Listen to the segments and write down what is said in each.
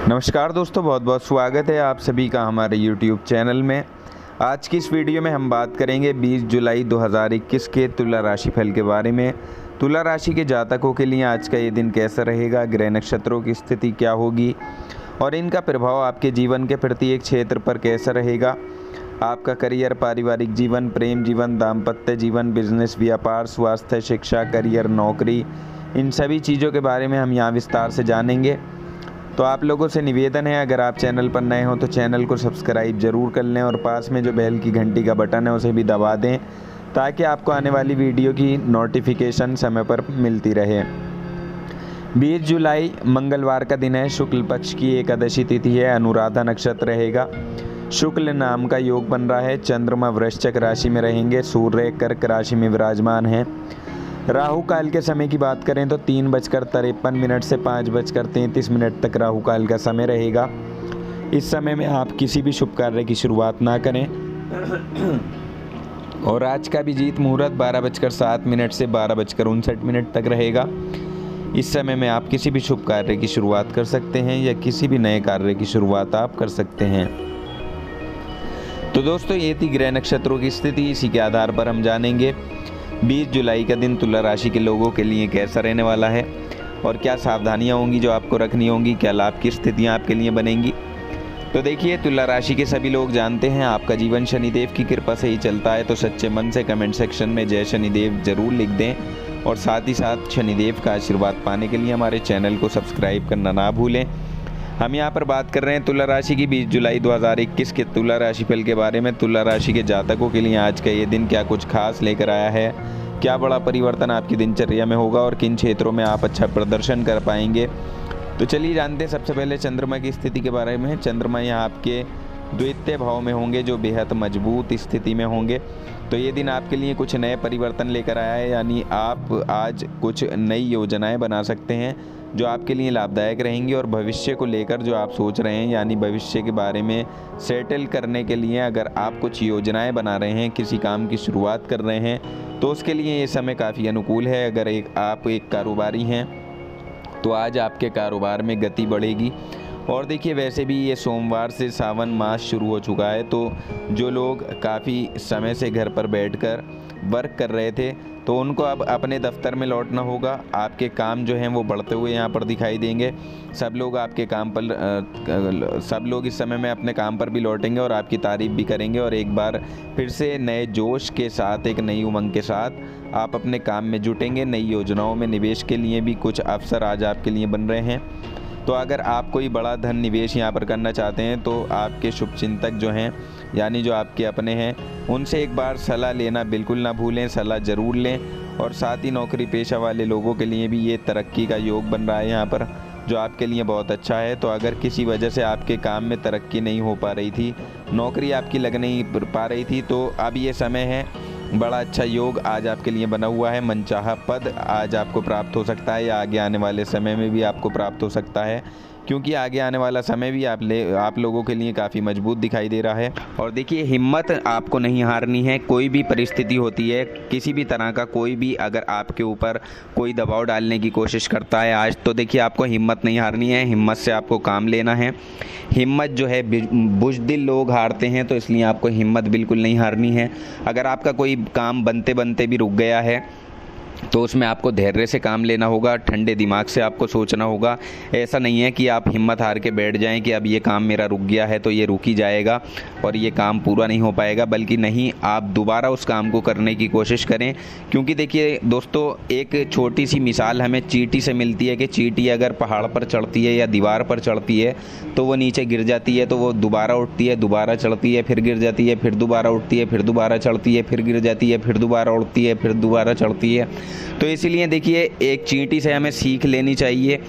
नमस्कार दोस्तों, बहुत बहुत स्वागत है आप सभी का हमारे YouTube चैनल में। आज की इस वीडियो में हम बात करेंगे 20 जुलाई 2021 के तुला राशि फल के बारे में। तुला राशि के जातकों के लिए आज का ये दिन कैसा रहेगा, ग्रह नक्षत्रों की स्थिति क्या होगी और इनका प्रभाव आपके जीवन के प्रत्येक क्षेत्र पर कैसा रहेगा। आपका करियर, पारिवारिक जीवन, प्रेम जीवन, दाम्पत्य जीवन, बिजनेस, व्यापार, स्वास्थ्य, शिक्षा, करियर, नौकरी, इन सभी चीज़ों के बारे में हम यहाँ विस्तार से जानेंगे। तो आप लोगों से निवेदन है, अगर आप चैनल पर नए हो तो चैनल को सब्सक्राइब ज़रूर कर लें और पास में जो बेल की घंटी का बटन है उसे भी दबा दें ताकि आपको आने वाली वीडियो की नोटिफिकेशन समय पर मिलती रहे। 20 जुलाई मंगलवार का दिन है, शुक्ल पक्ष की एकादशी तिथि है, अनुराधा नक्षत्र रहेगा, शुक्ल नाम का योग बन रहा है, चंद्रमा वृश्चिक राशि में रहेंगे, सूर्य कर्क राशि में विराजमान है। राहु काल के समय की बात करें तो 3:53 से 5:33 तक राहु काल का समय रहेगा। इस समय में आप किसी भी शुभ कार्य की शुरुआत ना करें। और आज का अभिजीत मुहूर्त 12:07 से 12:59 तक रहेगा। इस समय में आप किसी भी शुभ कार्य की शुरुआत कर सकते हैं या किसी भी नए कार्य की शुरुआत आप कर सकते हैं। तो दोस्तों, ये थी ग्रह नक्षत्रों की स्थिति। इसी के आधार पर हम जानेंगे 20 जुलाई का दिन तुला राशि के लोगों के लिए कैसा रहने वाला है और क्या सावधानियां होंगी जो आपको रखनी होंगी, क्या लाभ की स्थितियां आपके लिए बनेंगी। तो देखिए, तुला राशि के सभी लोग जानते हैं आपका जीवन शनिदेव की कृपा से ही चलता है। तो सच्चे मन से कमेंट सेक्शन में जय शनिदेव जरूर लिख दें और साथ ही साथ शनिदेव का आशीर्वाद पाने के लिए हमारे चैनल को सब्सक्राइब करना ना भूलें। हम यहाँ पर बात कर रहे हैं तुला राशि की 20 जुलाई 2021 के तुला राशि फल के बारे में। तुला राशि के जातकों के लिए आज का ये दिन क्या कुछ खास लेकर आया है, क्या बड़ा परिवर्तन आपकी दिनचर्या में होगा और किन क्षेत्रों में आप अच्छा प्रदर्शन कर पाएंगे। तो चलिए जानते हैं सबसे पहले चंद्रमा की स्थिति के बारे में। चंद्रमा यहाँ आपके द्वितीय भाव में होंगे जो बेहद मजबूत स्थिति में होंगे। तो ये दिन आपके लिए कुछ नए परिवर्तन लेकर आया है, यानी आप आज कुछ नई योजनाएं बना सकते हैं जो आपके लिए लाभदायक रहेंगी। और भविष्य को लेकर जो आप सोच रहे हैं, यानी भविष्य के बारे में सेटल करने के लिए अगर आप कुछ योजनाएं बना रहे हैं, किसी काम की शुरुआत कर रहे हैं, तो उसके लिए ये समय काफ़ी अनुकूल है। अगर आप एक कारोबारी हैं तो आज आपके कारोबार में गति बढ़ेगी। और देखिए, वैसे भी ये सोमवार से सावन मास शुरू हो चुका है, तो जो लोग काफ़ी समय से घर पर बैठकर वर्क कर रहे थे तो उनको अब अपने दफ्तर में लौटना होगा। आपके काम जो हैं वो बढ़ते हुए यहाँ पर दिखाई देंगे। सब लोग आपके काम पर सब लोग इस समय में अपने काम पर भी लौटेंगे और आपकी तारीफ भी करेंगे और एक बार फिर से नए जोश के साथ, एक नई उमंग के साथ आप अपने काम में जुटेंगे। नई योजनाओं में निवेश के लिए भी कुछ अवसर आज आपके लिए बन रहे हैं। तो अगर आप कोई बड़ा धन निवेश यहाँ पर करना चाहते हैं तो आपके शुभचिंतक जो हैं, यानी जो आपके अपने हैं, उनसे एक बार सलाह लेना बिल्कुल ना भूलें, सलाह ज़रूर लें। और साथ ही नौकरी पेशा वाले लोगों के लिए भी ये तरक्की का योग बन रहा है यहाँ पर, जो आपके लिए बहुत अच्छा है। तो अगर किसी वजह से आपके काम में तरक्की नहीं हो पा रही थी, नौकरी आपकी लग नहीं पा रही थी, तो अब ये समय है, बड़ा अच्छा योग आज आपके लिए बना हुआ है। मनचाहा पद आज आपको प्राप्त हो सकता है या आगे आने वाले समय में भी आपको प्राप्त हो सकता है, क्योंकि आगे आने वाला समय भी आप लोगों के लिए काफ़ी मजबूत दिखाई दे रहा है। और देखिए, हिम्मत आपको नहीं हारनी है। कोई भी परिस्थिति होती है, किसी भी तरह का कोई भी अगर आपके ऊपर कोई दबाव डालने की कोशिश करता है आज, तो देखिए आपको हिम्मत नहीं हारनी है। हिम्मत से आपको काम लेना है। हिम्मत जो है, बुज़दिल लोग हारते हैं, तो इसलिए आपको हिम्मत बिल्कुल नहीं हारनी है। अगर आपका कोई काम बनते बनते भी रुक गया है तो उसमें आपको धैर्य से काम लेना होगा, ठंडे दिमाग से आपको सोचना होगा। ऐसा नहीं है कि आप हिम्मत हार के बैठ जाएं कि अब ये काम मेरा रुक गया है तो ये रुक ही जाएगा और ये काम पूरा नहीं हो पाएगा, बल्कि नहीं, आप दोबारा उस काम को करने की कोशिश करें। क्योंकि देखिए दोस्तों, एक छोटी सी मिसाल हमें चींटी से मिलती है कि चींटी अगर पहाड़ पर चढ़ती है या दीवार पर चढ़ती है तो वो नीचे गिर जाती है, तो वो दोबारा उठती है, दोबारा चढ़ती है, फिर गिर जाती है, फिर दोबारा उठती है, फिर दोबारा चढ़ती है, फिर गिर जाती है, फिर दोबारा उठती है, फिर दोबारा चढ़ती है। तो इसीलिए देखिए, एक चींटी से हमें सीख लेनी चाहिए,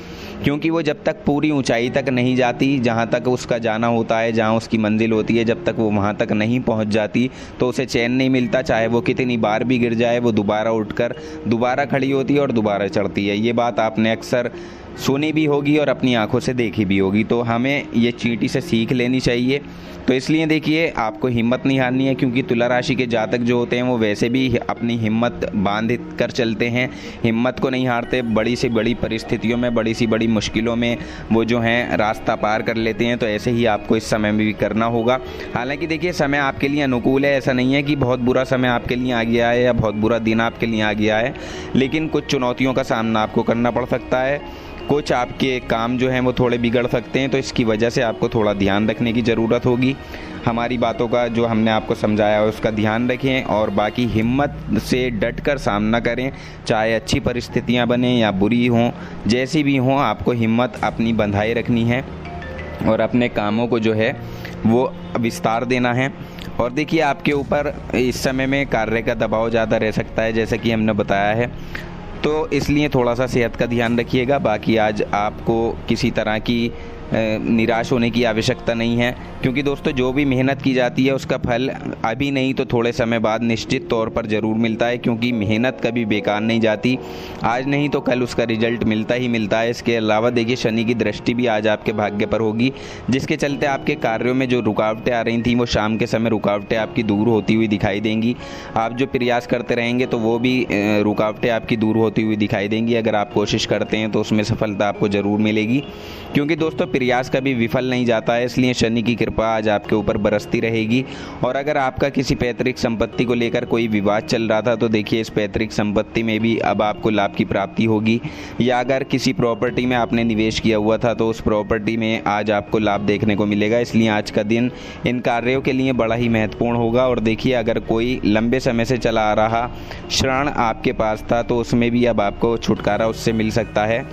क्योंकि वो जब तक पूरी ऊंचाई तक नहीं जाती, जहाँ तक उसका जाना होता है, जहाँ उसकी मंजिल होती है, जब तक वो वहाँ तक नहीं पहुँच जाती तो उसे चैन नहीं मिलता। चाहे वो कितनी बार भी गिर जाए, वो दोबारा उठकर दोबारा खड़ी होती है और दोबारा चढ़ती है। ये बात आपने अक्सर सुनी भी होगी और अपनी आंखों से देखी भी होगी। तो हमें ये चींटी से सीख लेनी चाहिए। तो इसलिए देखिए आपको हिम्मत नहीं हारनी है, क्योंकि तुला राशि के जातक जो होते हैं वो वैसे भी अपनी हिम्मत बांध कर चलते हैं, हिम्मत को नहीं हारते। बड़ी से बड़ी परिस्थितियों में, बड़ी सी बड़ी मुश्किलों में वो जो हैं रास्ता पार कर लेते हैं। तो ऐसे ही आपको इस समय में भी करना होगा। हालांकि देखिए समय आपके लिए अनुकूल है, ऐसा नहीं है कि बहुत बुरा समय आपके लिए आ गया है या बहुत बुरा दिन आपके लिए आ गया है, लेकिन कुछ चुनौतियों का सामना आपको करना पड़ सकता है। कुछ आपके काम जो हैं वो थोड़े बिगड़ सकते हैं, तो इसकी वजह से आपको थोड़ा ध्यान रखने की ज़रूरत होगी। हमारी बातों का जो हमने आपको समझाया है उसका ध्यान रखें और बाकी हिम्मत से डट कर सामना करें, चाहे अच्छी परिस्थितियां बने या बुरी हों, जैसी भी हों आपको हिम्मत अपनी बंधाए रखनी है और अपने कामों को जो है वो विस्तार देना है। और देखिए आपके ऊपर इस समय में कार्य का दबाव ज़्यादा रह सकता है, जैसे कि हमने बताया है, तो इसलिए थोड़ा सा सेहत का ध्यान रखिएगा। बाकी आज आपको किसी तरह की निराश होने की आवश्यकता नहीं है, क्योंकि दोस्तों जो भी मेहनत की जाती है उसका फल अभी नहीं तो थोड़े समय बाद निश्चित तौर पर ज़रूर मिलता है, क्योंकि मेहनत कभी बेकार नहीं जाती। आज नहीं तो कल उसका रिजल्ट मिलता ही मिलता है। इसके अलावा देखिए शनि की दृष्टि भी आज आपके भाग्य पर होगी, जिसके चलते आपके कार्यों में जो रुकावटें आ रही थी वो शाम के समय रुकावटें आपकी दूर होती हुई दिखाई देंगी। आप जो प्रयास करते रहेंगे तो वो भी रुकावटें आपकी दूर होती हुई दिखाई देंगी। अगर आप कोशिश करते हैं तो उसमें सफलता आपको ज़रूर मिलेगी, क्योंकि दोस्तों प्रयास कभी विफल नहीं जाता है। इसलिए शनि की कृपा आज आपके ऊपर बरसती रहेगी। और अगर आपका किसी पैतृक संपत्ति को लेकर कोई विवाद चल रहा था तो देखिए इस पैतृक संपत्ति में भी अब आपको लाभ की प्राप्ति होगी, या अगर किसी प्रॉपर्टी में आपने निवेश किया हुआ था तो उस प्रॉपर्टी में आज आपको लाभ देखने को मिलेगा। इसलिए आज का दिन इन कार्यों के लिए बड़ा ही महत्वपूर्ण होगा। और देखिए अगर कोई लंबे समय से चला आ रहा ऋण आपके पास था तो उसमें भी अब आपको छुटकारा उससे मिल सकता है,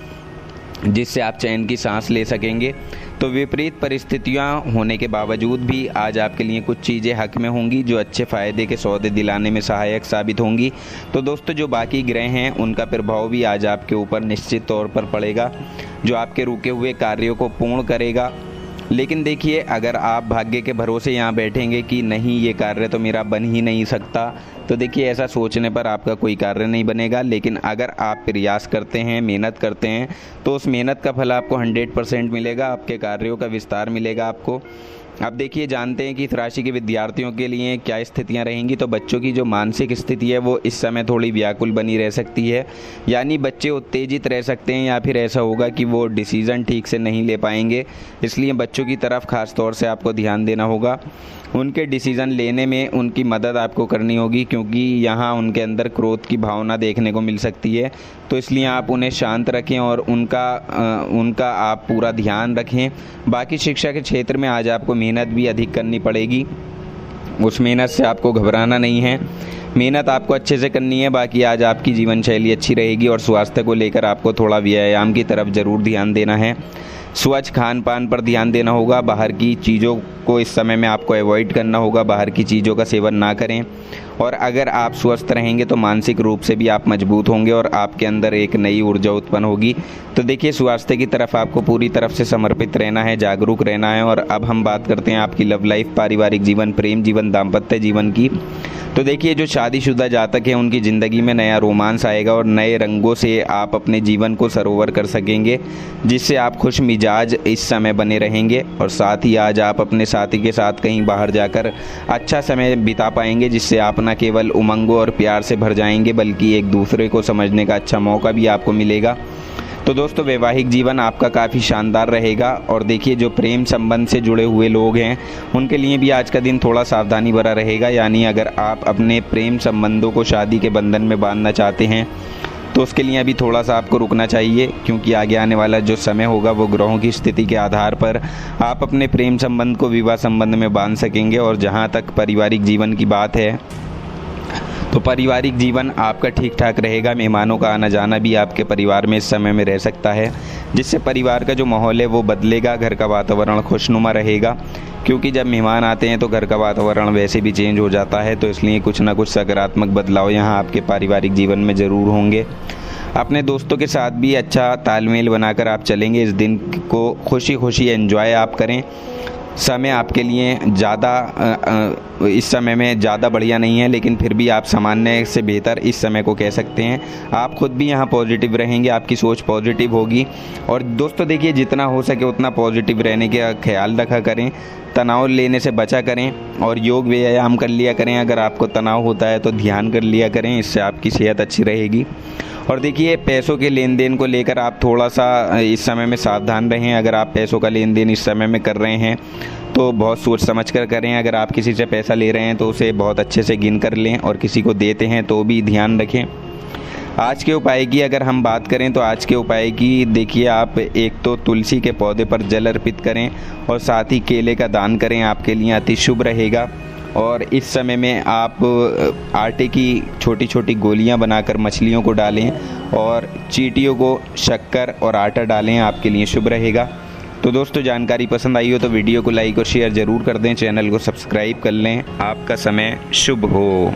जिससे आप चैन की सांस ले सकेंगे। तो विपरीत परिस्थितियां होने के बावजूद भी आज आपके लिए कुछ चीज़ें हक में होंगी जो अच्छे फ़ायदे के सौदे दिलाने में सहायक साबित होंगी। तो दोस्तों जो बाकी ग्रह हैं उनका प्रभाव भी आज आपके ऊपर निश्चित तौर पर पड़ेगा, जो आपके रुके हुए कार्यों को पूर्ण करेगा। लेकिन देखिए अगर आप भाग्य के भरोसे यहाँ बैठेंगे कि नहीं ये कार्य तो मेरा बन ही नहीं सकता, तो देखिए ऐसा सोचने पर आपका कोई कार्य नहीं बनेगा। लेकिन अगर आप प्रयास करते हैं, मेहनत करते हैं, तो उस मेहनत का फल आपको 100% मिलेगा, आपके कार्यों का विस्तार मिलेगा आपको। अब देखिए जानते हैं कि इस राशि के विद्यार्थियों के लिए क्या स्थितियां रहेंगी। तो बच्चों की जो मानसिक स्थिति है वो इस समय थोड़ी व्याकुल बनी रह सकती है, यानी बच्चे उत्तेजित रह सकते हैं या फिर ऐसा होगा कि वो डिसीज़न ठीक से नहीं ले पाएंगे। इसलिए बच्चों की तरफ खास तौर से आपको ध्यान देना होगा, उनके डिसीज़न लेने में उनकी मदद आपको करनी होगी, क्योंकि यहाँ उनके अंदर क्रोध की भावना देखने को मिल सकती है। तो इसलिए आप उन्हें शांत रखें और उनका आप पूरा ध्यान रखें। बाकी शिक्षा के क्षेत्र में आज आपको मेहनत भी अधिक करनी पड़ेगी, उस मेहनत से आपको घबराना नहीं है, मेहनत आपको अच्छे से करनी है। बाकी आज आपकी जीवन शैली अच्छी रहेगी और स्वास्थ्य को लेकर आपको थोड़ा व्यायाम की तरफ ज़रूर ध्यान देना है। स्वच्छ खान पान पर ध्यान देना होगा, बाहर की चीज़ों को इस समय में आपको अवॉइड करना होगा, बाहर की चीज़ों का सेवन ना करें। और अगर आप स्वस्थ रहेंगे तो मानसिक रूप से भी आप मजबूत होंगे और आपके अंदर एक नई ऊर्जा उत्पन्न होगी। तो देखिए स्वास्थ्य की तरफ आपको पूरी तरफ से समर्पित रहना है, जागरूक रहना है। और अब हम बात करते हैं आपकी लव लाइफ, पारिवारिक जीवन, प्रेम जीवन, दाम्पत्य जीवन की। तो देखिए जो शादीशुदा जातक हैं उनकी ज़िंदगी में नया रोमांस आएगा और नए रंगों से आप अपने जीवन को सरोवर कर सकेंगे, जिससे आप खुश मिजाज इस समय बने रहेंगे। और साथ ही आज आप अपने साथी के साथ कहीं बाहर जाकर अच्छा समय बिता पाएंगे, जिससे आप न केवल उमंगों और प्यार से भर जाएंगे बल्कि एक दूसरे को समझने का अच्छा मौका भी आपको मिलेगा। तो दोस्तों वैवाहिक जीवन आपका काफ़ी शानदार रहेगा। और देखिए जो प्रेम संबंध से जुड़े हुए लोग हैं उनके लिए भी आज का दिन थोड़ा सावधानी भरा रहेगा, यानी अगर आप अपने प्रेम संबंधों को शादी के बंधन में बांधना चाहते हैं तो उसके लिए अभी थोड़ा सा आपको रुकना चाहिए, क्योंकि आगे आने वाला जो समय होगा वो ग्रहों की स्थिति के आधार पर आप अपने प्रेम संबंध को विवाह संबंध में बांध सकेंगे। और जहाँ तक पारिवारिक जीवन की बात है तो पारिवारिक जीवन आपका ठीक ठाक रहेगा। मेहमानों का आना जाना भी आपके परिवार में इस समय में रह सकता है, जिससे परिवार का जो माहौल है वो बदलेगा, घर का वातावरण खुशनुमा रहेगा। क्योंकि जब मेहमान आते हैं तो घर का वातावरण वैसे भी चेंज हो जाता है, तो इसलिए कुछ ना कुछ सकारात्मक बदलाव यहाँ आपके पारिवारिक जीवन में ज़रूर होंगे। अपने दोस्तों के साथ भी अच्छा तालमेल बनाकर आप चलेंगे, इस दिन को खुशी खुशी एंजॉय आप करें। समय आपके लिए ज़्यादा इस समय में ज़्यादा बढ़िया नहीं है, लेकिन फिर भी आप सामान्य से बेहतर इस समय को कह सकते हैं। आप खुद भी यहाँ पॉजिटिव रहेंगे, आपकी सोच पॉजिटिव होगी। और दोस्तों देखिए, जितना हो सके उतना पॉजिटिव रहने का ख्याल रखा करें, तनाव लेने से बचा करें और योग व्यायाम कर लिया करें। अगर आपको तनाव होता है तो ध्यान कर लिया करें, इससे आपकी सेहत अच्छी रहेगी। और देखिए, पैसों के लेन देन को लेकर आप थोड़ा सा इस समय में सावधान रहें। अगर आप पैसों का लेन देन इस समय में कर रहे हैं तो बहुत सोच समझ कर करें। अगर आप किसी से पैसा ले रहे हैं तो उसे बहुत अच्छे से गिन कर लें, और किसी को देते हैं तो भी ध्यान रखें। आज के उपाय की अगर हम बात करें तो आज के उपाय की देखिए, आप एक तो तुलसी के पौधे पर जल अर्पित करें और साथ ही केले का दान करें, आपके लिए अति शुभ रहेगा। और इस समय में आप आटे की छोटी छोटी गोलियां बनाकर मछलियों को डालें और चींटियों को शक्कर और आटा डालें, आपके लिए शुभ रहेगा। तो दोस्तों, जानकारी पसंद आई हो तो वीडियो को लाइक और शेयर ज़रूर कर दें, चैनल को सब्सक्राइब कर लें। आपका समय शुभ हो।